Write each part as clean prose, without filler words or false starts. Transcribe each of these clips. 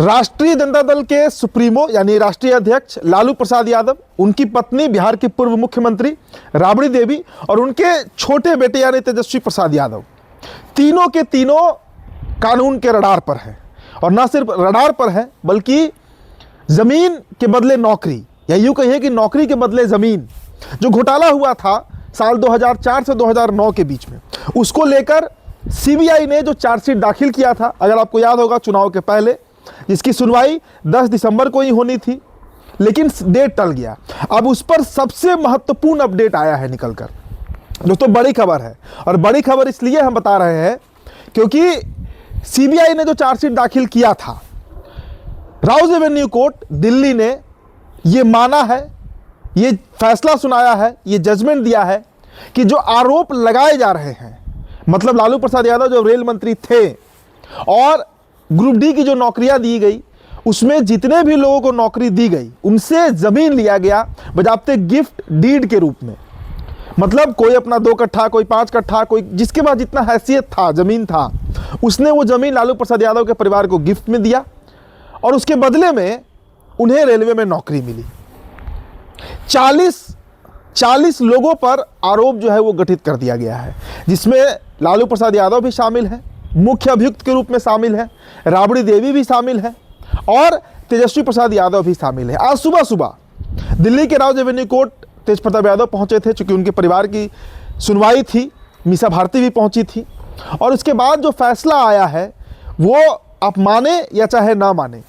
राष्ट्रीय जनता दल के सुप्रीमो यानी राष्ट्रीय अध्यक्ष लालू प्रसाद यादव, उनकी पत्नी बिहार की पूर्व मुख्यमंत्री राबड़ी देवी और उनके छोटे बेटे यानी तेजस्वी प्रसाद यादव, तीनों के तीनों कानून के रडार पर हैं। और न सिर्फ रडार पर है बल्कि जमीन के बदले नौकरी, या यूं कहिए कि नौकरी के बदले जमीन, जो घोटाला हुआ था साल 2004 से 2009 के बीच में, उसको लेकर सीबीआई ने जो चार्जशीट दाखिल किया था, अगर आपको याद होगा चुनाव के पहले, जिसकी सुनवाई 10 दिसंबर को ही होनी थी, लेकिन डेट टल गया। अब उस पर सबसे महत्वपूर्ण अपडेट आया है निकलकर। दोस्तों बड़ी खबर है, और बड़ी खबर इसलिए हम बता रहे हैं क्योंकि सीबीआई ने जो चार्जशीट दाखिल किया था, राउज एवेन्यू कोर्ट दिल्ली ने ये माना है, ये फैसला सुनाया है, ये जजमेंट दिया है कि जो आरोप लगाए जा रहे हैं, मतलब लालू प्रसाद यादव जो रेल मंत्री थे और ग्रुप डी की जो नौकरियां दी गई, उसमें जितने भी लोगों को नौकरी दी गई उनसे जमीन लिया गया बजाते गिफ्ट डीड के रूप में। मतलब कोई अपना 2 कट्ठा, कोई 5 कट्ठा, कोई जिसके पास जितना हैसियत था, जमीन था, उसने वो जमीन लालू प्रसाद यादव के परिवार को गिफ्ट में दिया और उसके बदले में उन्हें रेलवे में नौकरी मिली। 40 लोगों पर आरोप जो है वो गठित कर दिया गया है, जिसमें लालू प्रसाद यादव भी शामिल है, मुख्य अभियुक्त के रूप में शामिल है, राबड़ी देवी भी शामिल है और तेजस्वी प्रसाद यादव भी शामिल है। आज सुबह सुबह दिल्ली के राउज एवेन्यू कोर्ट तेज प्रताप यादव पहुंचे थे, चूंकि उनके परिवार की सुनवाई थी, मीसा भारती भी पहुंची थी, और उसके बाद जो फैसला आया है वो आप माने या चाहे ना माने,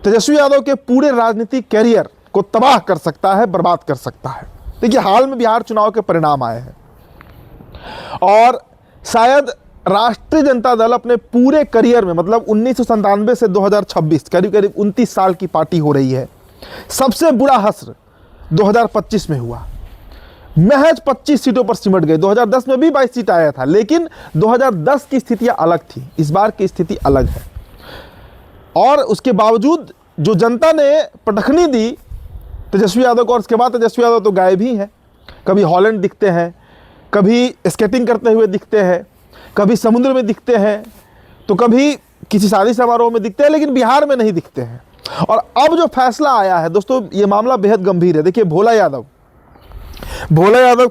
तेजस्वी यादव के पूरे राजनीतिक कैरियर को तबाह कर सकता है, बर्बाद कर सकता है। देखिए हाल में बिहार चुनाव के परिणाम आए हैं और शायद राष्ट्रीय जनता दल अपने पूरे करियर में, मतलब 1997 से 2026 करीब करीब 29 साल की पार्टी हो रही है, सबसे बुरा हश्र 2025 में हुआ। महज 25 सीटों पर सिमट गए। 2010 में भी 22 सीट आया था, लेकिन 2010 की स्थितियां अलग थी, इस बार की स्थिति अलग है। और उसके बावजूद जो जनता ने पटखनी दी तेजस्वी यादव को, और उसके बाद तेजस्वी यादव तो गायब ही हैं। कभी हॉलैंड दिखते हैं, कभी स्केटिंग करते हुए दिखते हैं, कभी समुद्र में दिखते हैं, तो कभी किसी शादी समारोह में दिखते हैं, लेकिन बिहार में नहीं दिखते हैं। और अब जो फैसला आया है दोस्तों, ये मामला बेहद गंभीर है। देखिए भोला यादव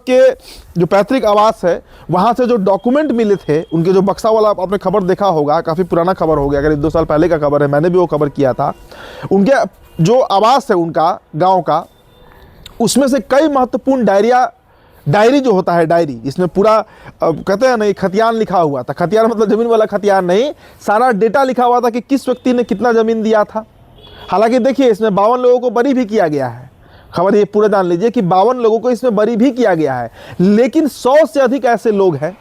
के जो पैतृक आवास है, वहाँ से जो डॉक्यूमेंट मिले थे, उनके जो बक्सा वाला, आपने खबर देखा होगा, काफ़ी पुराना खबर हो गया, करीब 2 साल पहले का खबर है, मैंने भी वो खबर किया था। उनके जो आवास है उनका गांव का, उसमें से कई महत्वपूर्ण डायरी जो होता है, डायरी, इसमें पूरा कहते हैं ना, खतियान लिखा हुआ था। खतियान मतलब जमीन वाला खतियान नहीं, सारा डेटा लिखा हुआ था कि किस व्यक्ति ने कितना जमीन दिया था। हालांकि देखिए इसमें 52 लोगों को बरी भी किया गया है। खबर ये पूरा जान लीजिए कि 52 लोगों को इसमें बरी भी किया गया है, लेकिन 100 से अधिक ऐसे लोग हैं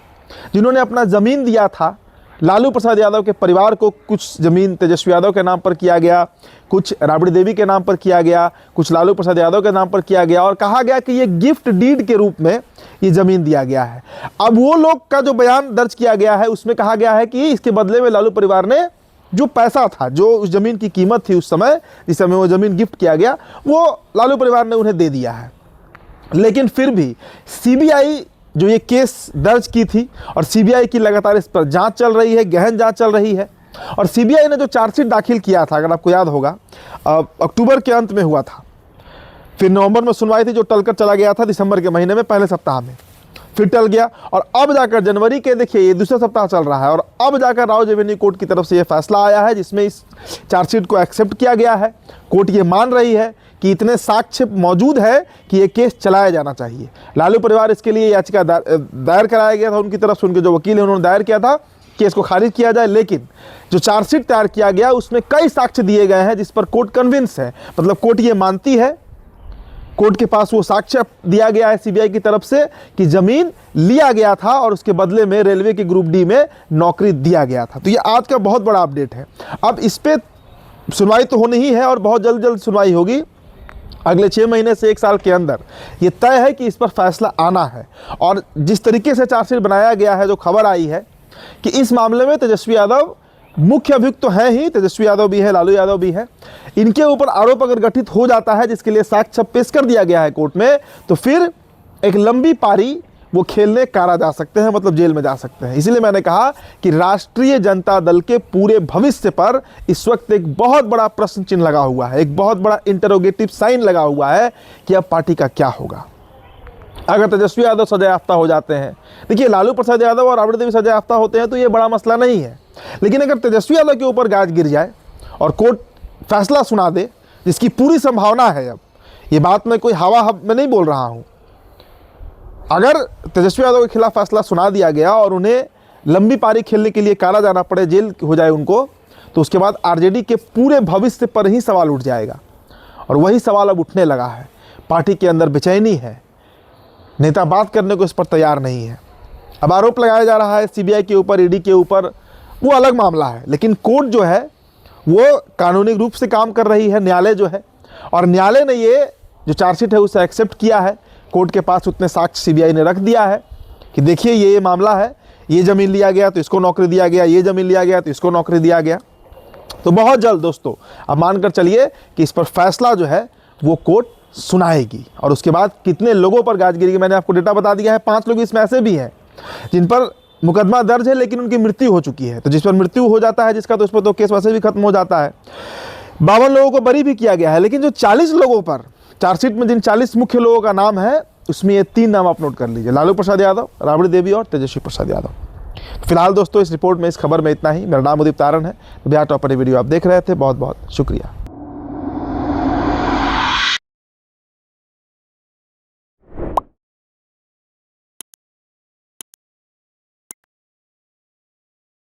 जिन्होंने अपना जमीन दिया था। लालू प्रसाद यादव के परिवार को कुछ जमीन तेजस्वी यादव के नाम पर किया गया, कुछ राबड़ी देवी के नाम पर किया गया, कुछ लालू प्रसाद यादव के नाम पर किया गया, और कहा गया कि ये गिफ्ट डीड के रूप में ये जमीन दिया गया है। अब वो लोग का जो बयान दर्ज किया गया है, उसमें कहा गया है कि इसके बदले में लालू परिवार ने जो पैसा था, जो उस जमीन की कीमत थी उस समय, जिस समय वो जमीन गिफ्ट किया गया, वो लालू परिवार ने उन्हें दे दिया है। लेकिन फिर भी सीबीआई जो ये केस दर्ज की थी, और सीबीआई की लगातार इस पर जांच चल रही है, गहन जांच चल रही है। और सीबीआई ने जो चार्जशीट दाखिल किया था, अगर आपको याद होगा, अक्टूबर के अंत में हुआ था, फिर नवंबर में सुनवाई थी जो टलकर चला गया था, दिसंबर के महीने में पहले सप्ताह में फिर टल गया, और अब जाकर जनवरी के, देखिए ये दूसरा सप्ताह चल रहा है, और अब जाकर राउज एवेन्यू कोर्ट की तरफ से ये फैसला आया है, जिसमें इस चार्जशीट को एक्सेप्ट किया गया है। कोर्ट ये मान रही है कि इतने साक्ष्य मौजूद है कि ये केस चलाया जाना चाहिए। लालू परिवार इसके लिए याचिका दायर कराया गया था, उनकी तरफ से उनके जो वकील हैं उन्होंने दायर किया था कि इसको खारिज किया जाए, लेकिन जो चार्जशीट तैयार किया गया उसमें कई साक्ष्य दिए गए हैं जिस पर कोर्ट कन्विंस है, मतलब कोर्ट ये मानती है, कोर्ट के पास वो साक्ष्य दिया गया है सीबीआई की तरफ से कि जमीन लिया गया था और उसके बदले में रेलवे के ग्रुप डी में नौकरी दिया गया था। तो ये आज का बहुत बड़ा अपडेट है। अब इस पे सुनवाई तो होनी ही है और बहुत जल्द सुनवाई होगी, अगले 6 महीने से 1 साल के अंदर ये तय है कि इस पर फैसला आना है। और जिस तरीके से चार्जशीट बनाया गया है, जो खबर आई है कि इस मामले में तेजस्वी यादव मुख्य अभियुक्त तो है ही, तेजस्वी यादव भी है, लालू यादव भी है, इनके ऊपर आरोप अगर गठित हो जाता है, जिसके लिए साक्ष्य पेश कर दिया गया है कोर्ट में, तो फिर एक लंबी पारी वो खेलने कारा जा सकते हैं, मतलब जेल में जा सकते हैं। इसीलिए मैंने कहा कि राष्ट्रीय जनता दल के पूरे भविष्य पर इस वक्त एक बहुत बड़ा प्रश्न चिन्ह लगा हुआ है, एक बहुत बड़ा इंटरोगेटिव साइन लगा हुआ है कि अब पार्टी का क्या होगा। अगर तेजस्वी यादव सजायाफ्ता हो जाते हैं, देखिए लालू प्रसाद यादव और राबड़ी देवी सजायाफ्ता होते हैं तो ये बड़ा मसला नहीं है, लेकिन अगर तेजस्वी यादव के ऊपर गाज गिर जाए और कोर्ट फैसला सुना दे, जिसकी पूरी संभावना है, अब ये बात मैं कोई हवा में नहीं बोल रहा हूँ, अगर तेजस्वी यादव के खिलाफ फैसला सुना दिया गया और उन्हें लंबी पारी खेलने के लिए कारा जाना पड़े, जेल हो जाए उनको, तो उसके बाद आरजेडी के पूरे भविष्य पर ही सवाल उठ जाएगा। और वही सवाल अब उठने लगा है। पार्टी के अंदर बेचैनी है, नेता बात करने को इस पर तैयार नहीं है। अब आरोप लगाया जा रहा है सीबीआई के ऊपर, ईडी के ऊपर, वो अलग मामला है, लेकिन कोर्ट जो है वो कानूनी रूप से काम कर रही है, न्यायालय जो है, और न्यायालय ने ये जो चार्जशीट है उसे एक्सेप्ट किया है। कोर्ट के पास उतने साक्ष्य सीबीआई ने रख दिया है कि देखिए ये मामला है, ये ज़मीन लिया गया तो इसको नौकरी दिया गया, ये ज़मीन लिया गया तो इसको नौकरी दिया गया। तो बहुत जल्द दोस्तों अब मानकर चलिए कि इस पर फैसला जो है वो कोर्ट सुनाएगी, और उसके बाद कितने लोगों पर गाज गिरेगी मैंने आपको डेटा बता दिया है। 5 लोग इसमें ऐसे भी हैं जिन पर मुकदमा दर्ज है लेकिन उनकी मृत्यु हो चुकी है, तो जिस पर मृत्यु हो जाता है जिसका, तो उस पर तो केस वैसे भी खत्म हो जाता है। 52 लोगों को बरी भी किया गया है, लेकिन जो 40 लोगों पर चार्जशीट में जिन 40 मुख्य लोगों का नाम है उसमें ये 3 नाम आप नोट कर लीजिए, लालू प्रसाद यादव, राबड़ी देवी और तेजस्वी प्रसाद यादव। फिलहाल दोस्तों इस रिपोर्ट में, इस खबर में इतना ही। मेरा नाम उदित तारण है। बिहार टॉपर वीडियो आप देख रहे थे, बहुत बहुत शुक्रिया।